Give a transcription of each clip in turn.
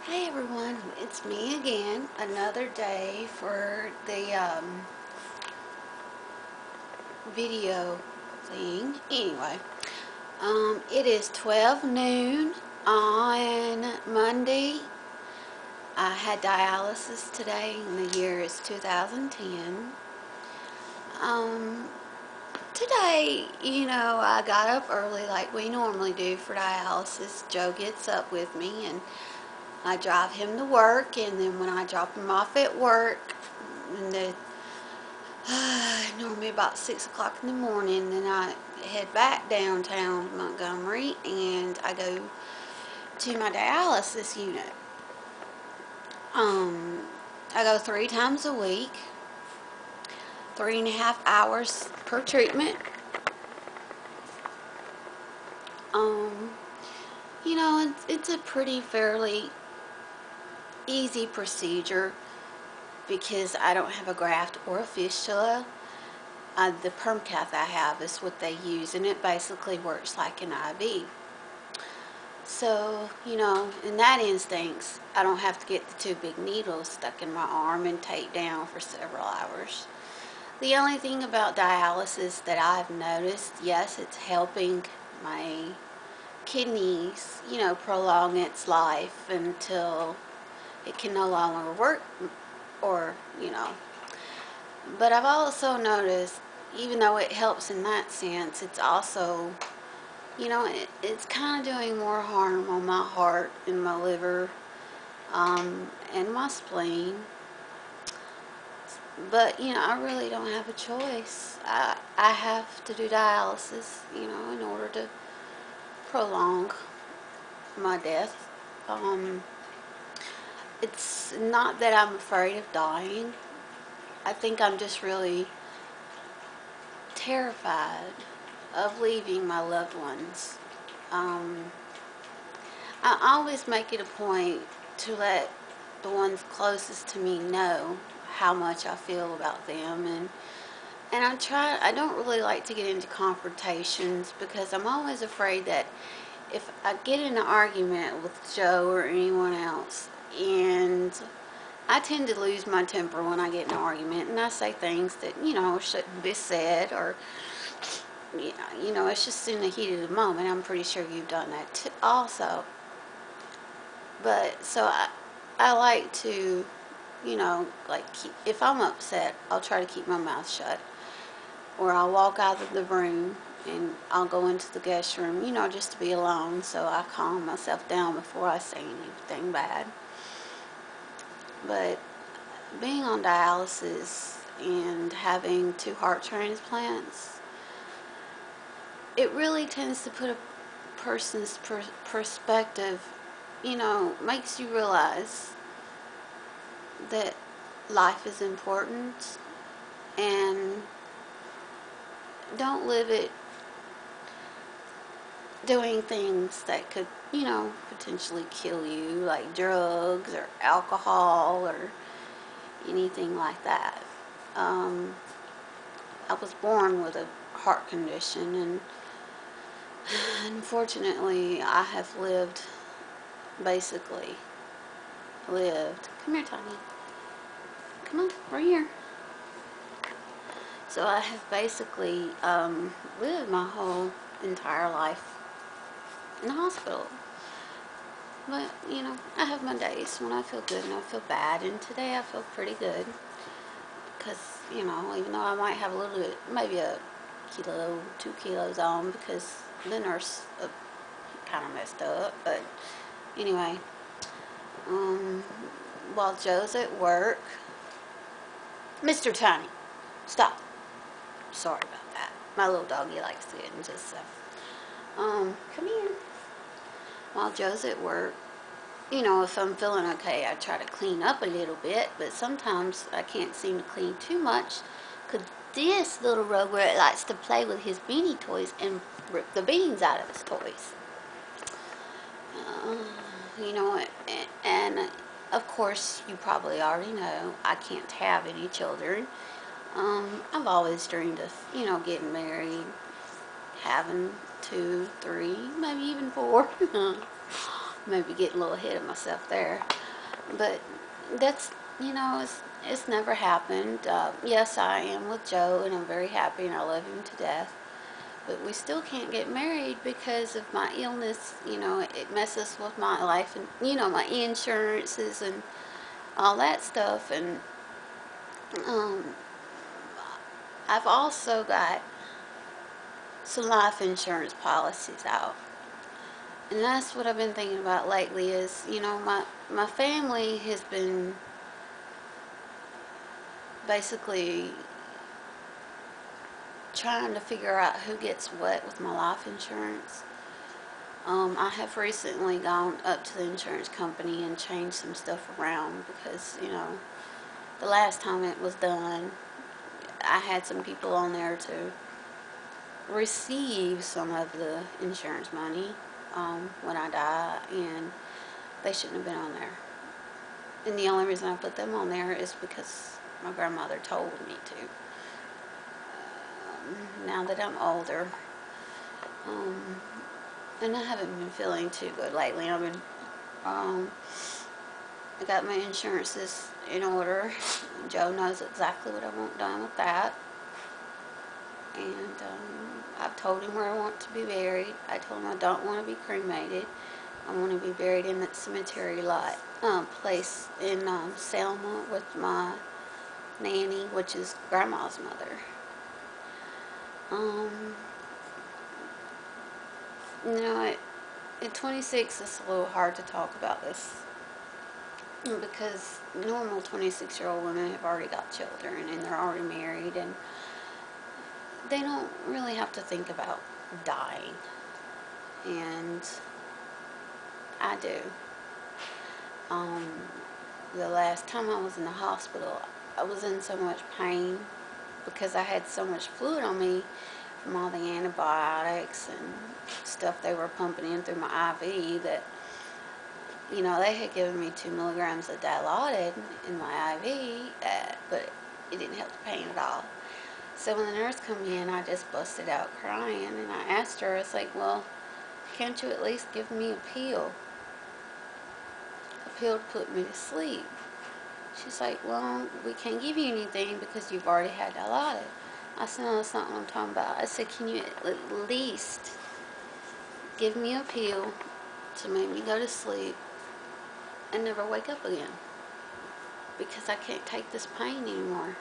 Hey everyone, it's me again. Another day for the video thing. Anyway, it is 12 noon on Monday. I had dialysis today, and the year is 2010. Um, Today, I got up early like we normally do for dialysis. Joe gets up with me, and I drive him to work, and then when I drop him off at work, and normally about 6 o'clock in the morning, then I head back downtown to Montgomery, and I go to my dialysis unit. I go 3 times a week, 3.5 hours per treatment. Um, it's a pretty fairly easy procedure because I don't have a graft or a fistula. The perm cath I have is what they use, and it basically works like an IV. So, in that instance, I don't have to get the 2 big needles stuck in my arm and taped down for several hours. The only thing about dialysis that I've noticed, yes, it's helping my kidneys, prolong its life until it can no longer work, or, but I've also noticed, even though it helps in that sense, it's also, it's kind of doing more harm on my heart and my liver, and my spleen. But, I really don't have a choice. I have to do dialysis, in order to prolong my death. It's not that I'm afraid of dying. I think I'm just really terrified of leaving my loved ones. I always make it a point to let the ones closest to me know how much I feel about them, and I don't really like to get into confrontations because I'm always afraid that if I get in an argument with Joe or anyone else, and I tend to lose my temper when I get in an argument, and I say things that, shouldn't be said, or, it's just in the heat of the moment. I'm pretty sure you've done that too, also. But, so I like to, if I'm upset, I'll try to keep my mouth shut. Or I'll walk out of the room and I'll go into the guest room, just to be alone, so I calm myself down before I say anything bad. But being on dialysis and having 2 heart transplants, it really tends to put a person's perspective, makes you realize that life is important, and don't live it doing things that could, potentially kill you, like drugs or alcohol or anything like that. I was born with a heart condition, and unfortunately I have basically lived. Come here, Tiny. Come on, we're here. So I have basically lived my whole entire life in the hospital. But, I have my days when I feel good and I feel bad, and today I feel pretty good. Because, even though I might have a little bit, maybe a kilo, 2 kilos on, because the nurse kind of messed up. But anyway, while Joe's at work, Mr. Tiny, stop. Sorry about that. My little doggy likes to get into stuff. Come here. While Joe's at work, if I'm feeling okay, I try to clean up a little bit, but sometimes I can't seem to clean too much, because this little rugrat likes to play with his beanie toys and rip the beans out of his toys. And of course, you probably already know, I can't have any children. I've always dreamed of, getting married, having 2, 3, maybe even 4. maybe get a little ahead of myself there. But that's, it's never happened. Yes, I am with Joe, and I'm very happy, and I love him to death. But we still can't get married because of my illness. It messes with my life, and my insurances and all that stuff. And I've also got some life insurance policies out. And that's what I've been thinking about lately is, my family has been basically trying to figure out who gets what with my life insurance. I have recently gone up to the insurance company and changed some stuff around because, the last time it was done, I had some people on there to receive some of the insurance money when I die, and they shouldn't have been on there. And the only reason I put them on there is because my grandmother told me to. Now that I'm older, and I haven't been feeling too good lately. I got my insurances in order. Joe knows exactly what I want done with that. And I've told him where I want to be buried. I told him I don't want to be cremated. I want to be buried in that cemetery lot place in Selma with my nanny, which is Grandma's mother. At 26, it's a little hard to talk about this because normal 26-year-old women have already got children and they're already married, and they don't really have to think about dying. And I do. The last time I was in the hospital, I was in so much pain because I had so much fluid on me from all the antibiotics and stuff they were pumping in through my IV that, they had given me 2 milligrams of dilaudid in my IV, but it didn't help the pain at all. So when the nurse come in, I just busted out crying, and I asked her, I was like, well, can't you at least give me a pill? A pill to put me to sleep. She's like, well, we can't give you anything because you've already had dilaudid. I said, no, that's not what I'm talking about. I said, can you at least give me a pill to make me go to sleep and never wake up again? Because I can't take this pain anymore.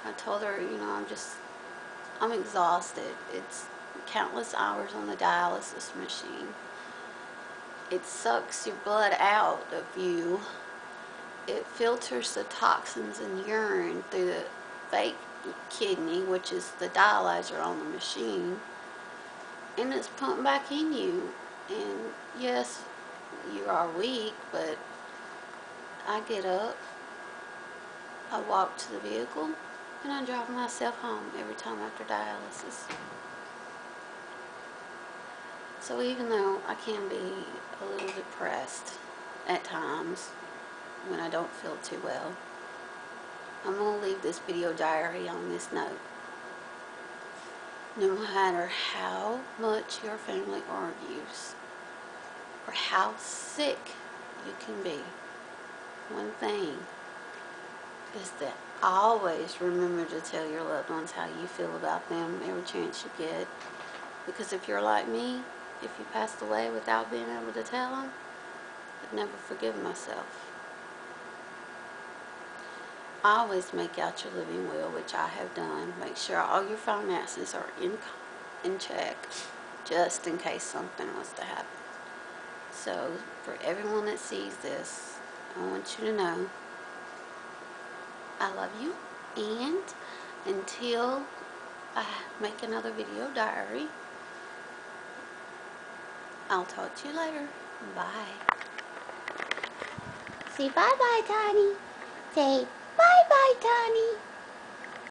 I told her, I'm exhausted. It's countless hours on the dialysis machine. It sucks your blood out of you. It filters the toxins in urine through the fake kidney, which is the dialyzer on the machine, and it's pumped back in you. And yes, you are weak, but I get up, I walk to the vehicle, and I drive myself home every time after dialysis. So even though I can be a little depressed at times when I don't feel too well, I'm going to leave this video diary on this note. No matter how much your family argues or how sick you can be, one thing is that always remember to tell your loved ones how you feel about them every chance you get. Because if you're like me, if you passed away without being able to tell them, I'd never forgive myself. Always make out your living will, which I have done. Make sure all your finances are in check, just in case something was to happen. So, for everyone that sees this, I want you to know I love you, and until I make another video diary, I'll talk to you later. Bye. Say bye-bye, Tony. Say bye-bye, Tony.